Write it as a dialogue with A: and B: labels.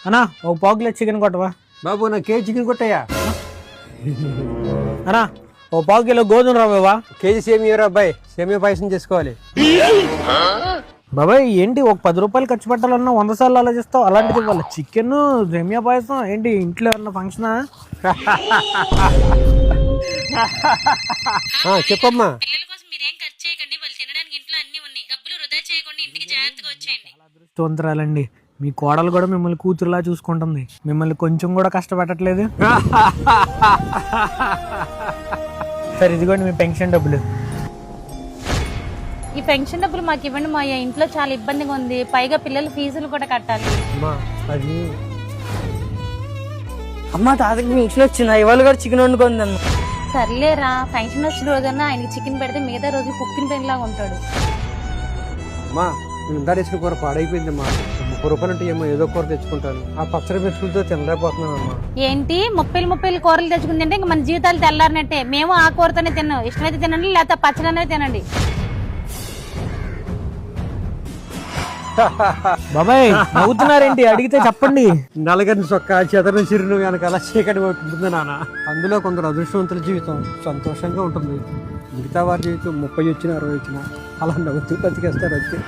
A: అన్నా ఒక పావుకిలో చికెన్ కొట్టవా?
B: బాబు నా కేజీ చికెన్ కొట్టయ్యా.
A: అన్నా ఓ పావుకిలో గోధుమ రవ్వవా?
B: కేజీ సేమియా అబ్బాయి, సేమియా పాయసం చేసుకోవాలి.
A: బాబాయ్ ఏంటి ఒక 10 రూపాయలు ఖర్చు పెట్టాలన్నా 100 సార్లు ఆలోచిస్తావు, అలాంటిది ఇవ్వాలి చికెన్ సేమియా పాయసం ఏంటి? ఇంట్లో ఏమన్నా ఫంక్షనా?
B: చెప్పమ్మా.
C: పిల్లల కోసం మీరేం ఖర్చు చేయకండి, వాళ్ళు తినడానికి ఇంట్లో అన్ని ఉన్నాయి. డబ్బులు వృధా చేయకుండా ఇంటికి జాగ్రత్తగా వచ్చేయండి.
A: అదృష్టవంతురాలండి, మీ కోడలు కూడా మిమ్మల్ని కూతురులా చూసుకుంటుంది, మిమ్మల్ని కొంచెం కూడా కష్టపెట్టట్లేదు. సరే ఇదిగోండి మీ పెన్షన్ డబ్బులు.
C: ఈ పెన్షన్ డబ్బులు మాకు ఇవ్వండి మా ఇంట్లో చాలా ఇబ్బందిగా ఉంది, పైగా పిల్లల ఫీజులు కూడా కట్టాలి.
B: అది
D: అమ్మ తాతకి ఫంక్షన్ వచ్చింది, ఇవాళ కూడా చికెన్ వండుకుంది అన్న.
C: సర్లేరా, ఫంక్షన్ వచ్చిన రోజన్నా ఆయనకి చికెన్ పెడితే మిగతా రోజు కుక్కిన పెన్ లాగా ఉంటాడు.
B: అమ్మా నేను వేసుకున్న కూర పాడైపోయిందమ్మా. 30 రూపాయలు అంటే ఏమో ఏదో కూర తెచ్చుకుంటాను, ఆ పచ్చడి మెచ్చుకుంటూ తినలేకపోతున్నాను అమ్మా.
C: ఏంటి 30 కూరలు తెచ్చుకుంది అంటే ఇంక మన జీవితాలు తెల్లారినట్టే. మేము ఆ కూరతోనే తిన్నాం, ఇష్టమైతే తినండి లేకపోతే పచ్చడి అనేది తినండి.
A: బాబాయ్ నవ్వుతున్నారేంటి? అడిగితే చెప్పండి.
B: నలగని చొక్కా చెదరని చిరును వెనకాల చీకటి ఉంటుంది నాన్న. అందులో కొందరు అదృష్టవంతుల జీవితం సంతోషంగా ఉంటుంది, మిగతా వారి జీవితం 30 వచ్చినా 60 వచ్చినా అలా నవ్వుతూ బతికేస్తారు అంతే.